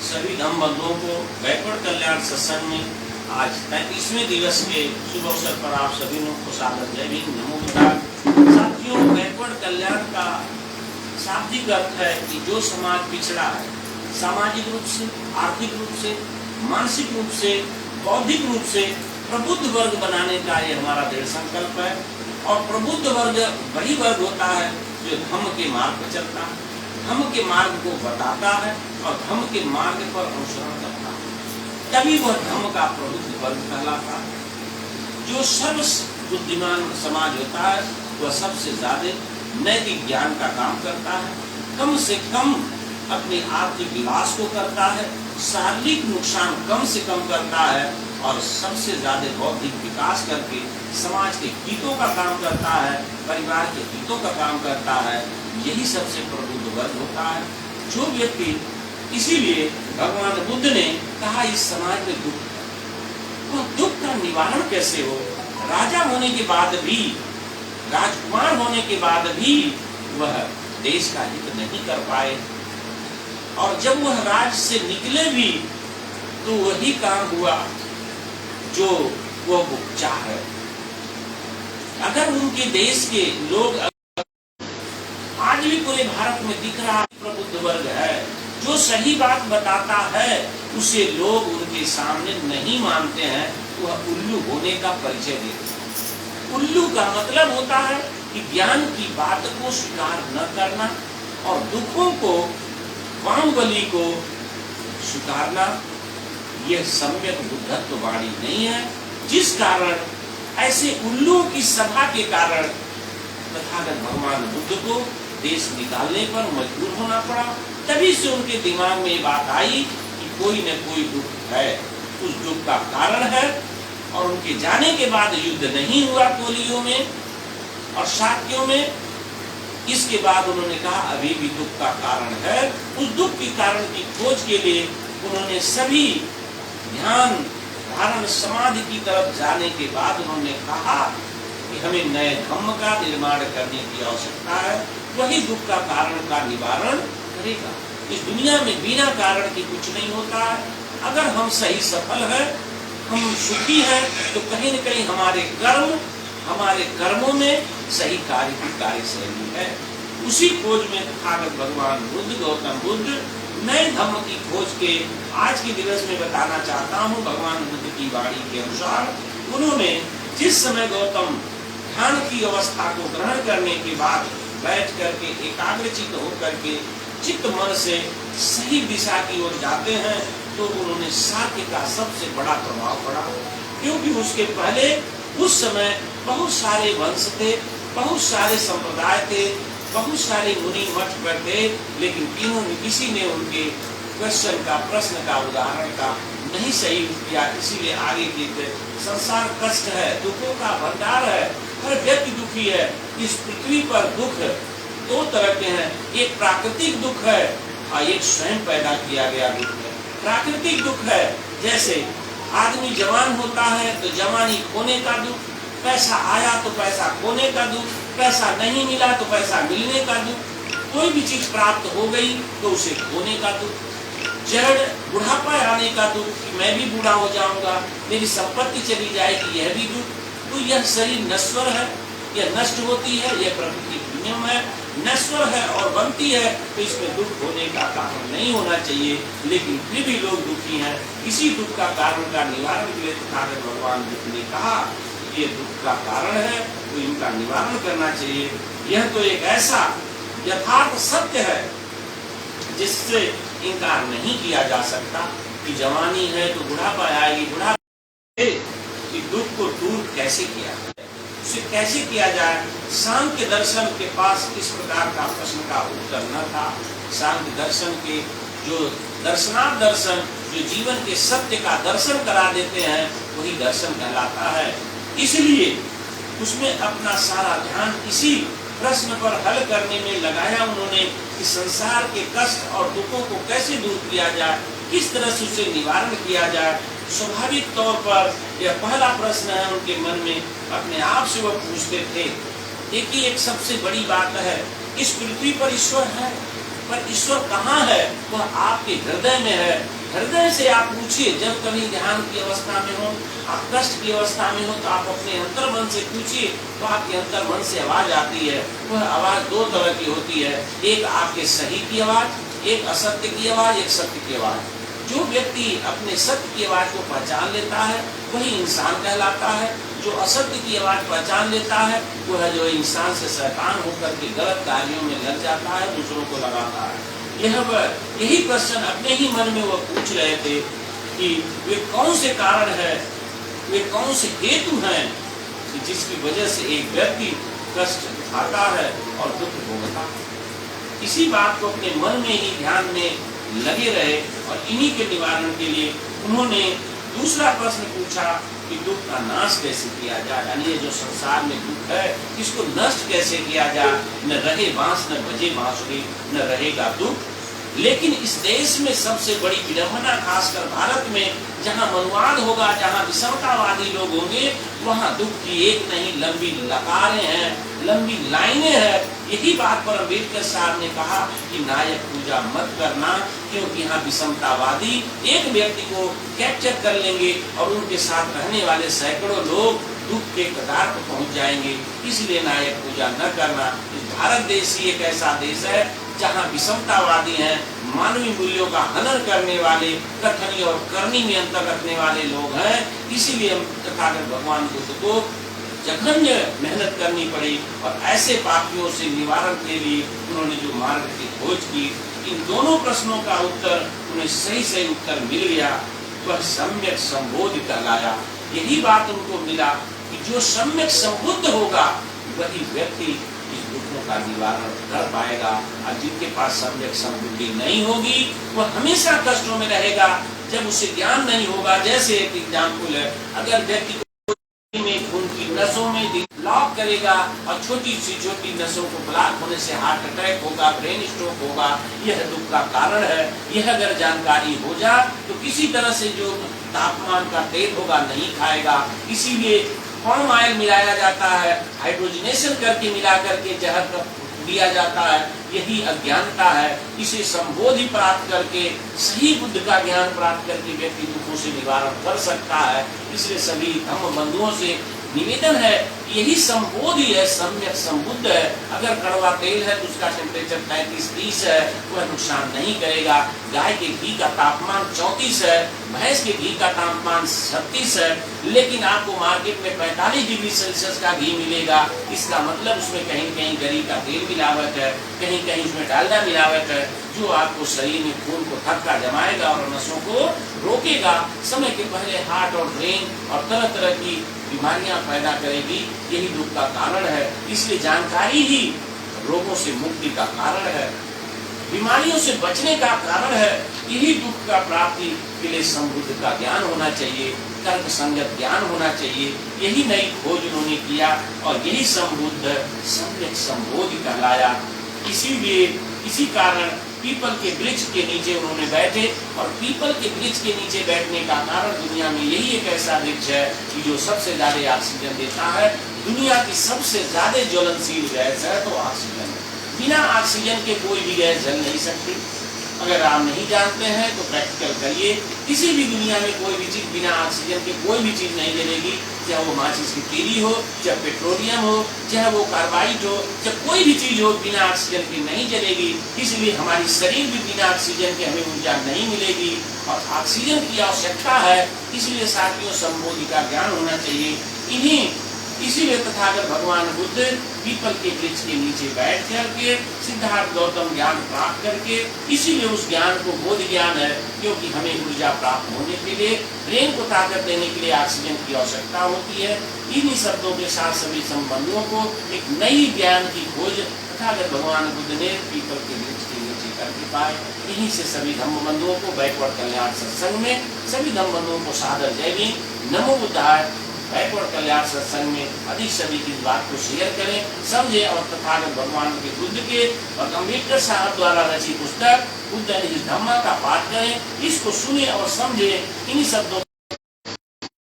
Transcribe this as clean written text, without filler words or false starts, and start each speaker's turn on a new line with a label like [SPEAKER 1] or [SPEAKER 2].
[SPEAKER 1] सभी धम्म बंधुओं को बैकवर्ड कल्याण सत्संग में आज 33वें दिवस के शुभ अवसर पर आप सभी लोगों को सादर जय भीम, नमो बुद्धाय। साथियों, बैकवर्ड कल्याण का शाब्दिक अर्थ है कि जो समाज पिछड़ा है, सामाजिक रूप से, आर्थिक रूप से, मानसिक रूप से, बौद्धिक रूप से प्रबुद्ध वर्ग बनाने का ये हमारा दृढ़ संकल्प है। और प्रबुद्ध वर्ग वही वर्ग होता है जो धम्म के मार्ग पर चलता है, धम्म के मार्ग को बताता है और धम्म के मार्ग पर अनुसरण करता है, तभी वह धम्म का प्रबुद्ध वर्ग कहलाता है। जो सर्व बुद्धिमान समाज होता है वह सबसे ज्यादा नैतिक ज्ञान का काम करता है, कम से कम अपने आर्थिक विकास को करता है, शारीरिक नुकसान कम से कम करता है और सबसे ज्यादा बौद्धिक विकास करके समाज के हितों का काम करता है, परिवार के हितों का काम करता है। यही सबसे प्रबुद्ध वर्ग होता है। जो व्यक्ति, इसीलिए भगवान बुद्ध ने कहा इस समाज में दुख है, वह दुख का निवारण कैसे हो। राजा होने के बाद भी, राजकुमार होने के बाद भी वह देश का हित नहीं कर पाए और जब वह राज्य से निकले भी तो वही काम हुआ जो वो चाहे। अगर उनके देश के लोग, आज भी पूरे भारत में दिख रहा प्रबुद्ध वर्ग है, जो सही बात बताता है उसे लोग उनके सामने नहीं मानते हैं, वह उल्लू होने का परिचय देते हैं। उल्लू का मतलब होता है कि ज्ञान की बात को स्वीकार न करना और दुखों को, वामबली को स्वीकारना, यह सम्यक बुद्धत्व वाणी नहीं है। जिस कारण ऐसे उल्लुओं की सभा के कारण तथागत भगवान बुद्ध को देश निकालने पर मजबूर होना पड़ा। तभी से उनके दिमाग में ये बात आई कि कोई न कोई दुख है, उस दुख का कारण है। और उनके जाने के बाद युद्ध नहीं हुआ कोलियों में और शाक्यों में। इसके बाद उन्होंने कहा अभी भी दुख का कारण है। उस दुख के कारण की खोज के लिए उन्होंने सभी ध्यान धारण समाधि की तरफ जाने के बाद उन्होंने कहा कि हमें नए धम्म का निर्माण करने की आवश्यकता है, वही दुख का कारण का निवारण करेगा। इस दुनिया में बिना कारण के कुछ नहीं होता है। अगर हम सही सफल है, हम सुखी हैं, तो कहीं न कहीं हमारे कर्मों में सही कार्य की कार्यशैली है। उसी खोज में तथागत भगवान बुद्ध, गौतम बुद्ध नए धम्म की खोज के आज के दिवस में बताना चाहता हूँ। भगवान बुद्ध की वाणी के अनुसार उन्होंने जिस समय गौतम ध्यान की अवस्था को ग्रहण करने के बाद बैठ करके एकाग्रचित्त होकर के चित्त मन से सही दिशा की ओर जाते हैं, तो उन्होंने शाक्य का सबसे बड़ा प्रभाव पड़ा। क्योंकि उसके पहले उस समय बहुत सारे वंश थे, बहुत सारे संप्रदाय थे, बहुत सारे मुनि मठ पर थे, लेकिन किसी ने उनके प्रश्न का उदाहरण का नहीं सही किया। इसीलिए आगे के संसार कष्ट है, दुखों का भंडार है, हर व्यक्ति दुखी है। इस पृथ्वी पर दुख दो तरह के हैं, एक प्राकृतिक दुख है और एक स्वयं पैदा किया गया दुख है। प्राकृतिक दुख है, जैसे आदमी जवान होता है तो जवानी खोने का दुख, पैसा आया तो पैसा खोने का दुख, पैसा नहीं मिला तो पैसा मिलने का दुख, कोई भी चीज प्राप्त हो गई तो उसे खोने का दुख, जड़ बुढ़ापा आने का दुख कि मैं भी बूढ़ा हो जाऊंगा, मेरी संपत्ति चली जाएगी, यह भी दुख। तो यह शरीर नश्वर है, यह नष्ट होती है, यह प्रकृति की नियम है, नश्वर है और बनती है, तो इसमें दुख होने का कारण नहीं होना चाहिए, लेकिन फिर भी लोग दुखी हैं। इसी दुख का कारण का निवारण के लिए तथागत भगवान बुद्ध ने कहा ये दुख का कारण है, तो इनका निवारण करना चाहिए। यह तो एक ऐसा यथार्थ सत्य है जिससे इनकार नहीं किया जा सकता कि जवानी है तो बुढ़ापा आएगी, बुढ़ापा कि दुख को दूर कैसे किया जाए, उसे कैसे किया जाए। सांख्य दर्शन के पास इस प्रकार का प्रश्न का उत्तर न था। सांख्य दर्शन के जो दर्शनार्थ दर्शन, जो जीवन के सत्य का दर्शन करा देते हैं, वही दर्शन कहलाता है। इसलिए उसमें अपना सारा ध्यान इसी प्रश्न पर हल करने में लगाया उन्होंने कि संसार के कष्ट और दुखों को कैसे दूर किया जाए, किस तरह से उसे निवारण किया जाए। स्वाभाविक तौर पर यह पहला प्रश्न है उनके मन में, अपने आप से वह पूछते थे। देखिए, एक सबसे बड़ी बात है, इस पृथ्वी पर ईश्वर है, पर ईश्वर कहाँ है? वह आपके हृदय में है। हृदय से आप पूछिए। जब कभी ध्यान की अवस्था में हो, आप कष्ट की अवस्था में हो, तो आप अपने अंतर्मन से पूछिए, तो आपके अंतर्मन से आवाज आती है। वह आवाज दो तरह की होती है, एक आपके सही की आवाज, एक असत्य की आवाज, एक सत्य की आवाज। जो व्यक्ति अपने सत्य की आवाज को पहचान लेता है वही इंसान कहलाता है। जो असत्य की आवाज पहचान लेता है वह जो इंसान से शैतान होकर के गलत कार्यों में लग जाता है, दूसरों को लगाता है। यही प्रश्न अपने ही मन में वह पूछ रहे थे कि वे कौन से कारण है, वे कौन से हेतु हैं कि जिसकी वजह से एक व्यक्ति कष्ट खाता है और दुख भोगता है। इसी बात को अपने मन में ही ध्यान में लगे रहे और इन्हीं के निवारण के लिए उन्होंने दूसरा प्रश्न पूछा कि दुख का नाश कैसे किया जाए। यानी ये जो संसार में दुख है इसको नष्ट कैसे किया जाए। न रहे बांस न बजे बांसुरी, न रहेगा दुख। लेकिन इस देश में सबसे बड़ी विडंबना, खासकर भारत में, जहां मनुवाद होगा, जहां विषमतावादी लोग होंगे, वहां दुख की एक नहीं लंबी लकारें हैं, लंबी लाइनें हैं। यही बात पर अम्बेडकर साहब ने कहा कि नायक पूजा मत करना, क्योंकि यहाँ विषमतावादी एक व्यक्ति को कैप्चर कर लेंगे और उनके साथ रहने वाले सैकड़ों लोग दुख के कगार पर पहुंच जाएंगे। इसलिए नायक पूजा न करना। भारत देश ही एक ऐसा देश है जहाँ विषमतावादी हैं, मानवीय मूल्यों का हनन करने वाले, कथनी और करनी में अंतर रखने वाले लोग हैं। इसीलिए हम तथागत भगवान बुद्ध को जघन्य मेहनत करनी पड़ी और ऐसे पापियों से निवारण के लिए उन्होंने जो मार्ग की खोज की, इन दोनों प्रश्नों का उत्तर उन्हें सही उत्तर मिल गया। वह सम्यक संबोध कहलाया। यही बात उनको मिला कि जो सम्यक संबुद्ध होगा वही व्यक्ति इस दुखों का निवारण कर पाएगा, और जिनके पास सम्यक संबुद्धि नहीं होगी वह हमेशा कष्टों में रहेगा जब उसे ज्ञान नहीं होगा। जैसे एक एग्जाम्पल है, अगर व्यक्ति में खून की नसों में ब्लॉक करेगा और छोटी नसों को ब्लॉक होने से हार्ट अटैक होगा, ब्रेन स्ट्रोक होगा, यह दुख का कारण है। यह अगर जानकारी हो जाए तो किसी तरह से जो तापमान का तेल होगा नहीं खाएगा। इसीलिए पाम ऑयल मिलाया जाता है, हाइड्रोजनेशन करके मिला करके जहर दिया जाता है। यही अज्ञानता है। इसे संबोधि प्राप्त करके, सही बुद्ध का ज्ञान प्राप्त करके व्यक्ति दुखों से निवारण कर सकता है। इसलिए सभी धम्म बंधुओं से निवेदन है, यही संबोधि है, सम्यक संबुद्ध है। अगर कड़वा तेल है तो उसका टेम्परेचर 35-30 है, वह नुकसान नहीं करेगा। गाय के घी का तापमान 34 है, भैंस के घी का तापमान 36 है, लेकिन आपको मार्केट में 45 डिग्री सेल्सियस का घी मिलेगा। इसका मतलब उसमें कहीं कहीं गरी का तेल मिलावट है, कहीं कहीं उसमें डालडा मिलावट है, जो आपको शरीर में खून को थक्का जमाएगा और नसों को रोकेगा। समय के पहले हार्ट और ब्रेन और तरह तरह की बीमारियां पैदा करेगी। यही दुख का कारण है। इसलिए जानकारी ही रोगों से मुक्ति का कारण है, बीमारियों से बचने का कारण है। यही दुख का प्राप्ति के लिए समबुद्ध का ज्ञान होना चाहिए, तर्क संगत ज्ञान होना चाहिए। यही नई खोज उन्होंने किया और यही संबुद्ध सम्यक संबोधि कहलाया। इसीलिए इसी कारण पीपल के वृक्ष के नीचे उन्होंने बैठे, और पीपल के वृक्ष के नीचे बैठने का कारण दुनिया में यही एक ऐसा वृक्ष है कि जो सबसे ज्यादा ऑक्सीजन देता है। दुनिया की सबसे ज्यादा ज्वलनशील गैस है तो ऑक्सीजन। बिना ऑक्सीजन के कोई भी गैस जल नहीं सकती। अगर आप नहीं जानते हैं तो प्रैक्टिकल करिए। किसी भी दुनिया में कोई भी चीज बिना ऑक्सीजन के कोई भी चीज नहीं जलेगी, चाहे वो माचिस की तीली हो, चाहे पेट्रोलियम हो, चाहे वो कार्बाइड हो, चाहे कोई भी चीज हो, बिना ऑक्सीजन की नहीं जलेगी। इसलिए हमारी शरीर भी बिना ऑक्सीजन के हमें ऊर्जा नहीं मिलेगी और ऑक्सीजन की आवश्यकता है। इसलिए साथियों संबोधि का ज्ञान होना चाहिए। इसीलिए तथागत भगवान बुद्ध पीपल के वृक्ष के नीचे बैठ करके सिद्धार्थ गौतम ज्ञान प्राप्त करके, इसीलिए उस ज्ञान को बोध ज्ञान है, क्योंकि हमें ऊर्जा प्राप्त होने के लिए, ब्रेन को ताकत देने के लिए ऑक्सीजन की आवश्यकता होती है। इन्हीं शब्दों के साथ सभी संबंधियों को एक नई ज्ञान की खोज तथागत भगवान बुद्ध ने पीपल के वृक्ष के नीचे करके पाए। इन्हीं से सभी धम्म बंधुओं को बैकवर्ड कल्याण सत्संग में सभी धम्म बंधुओं को सादर जय भीम। नमो बुद्धाय। बैकवर्ड कल्याण सत्संग में अधिक सभी इस बात को शेयर करें, समझे और तथागत भगवान के बुद्ध के और अम्बेडकर साहब द्वारा रचित पुस्तक बुद्ध इस धम्मा का पाठ करें, इसको सुने और समझे। इन्हीं शब्दों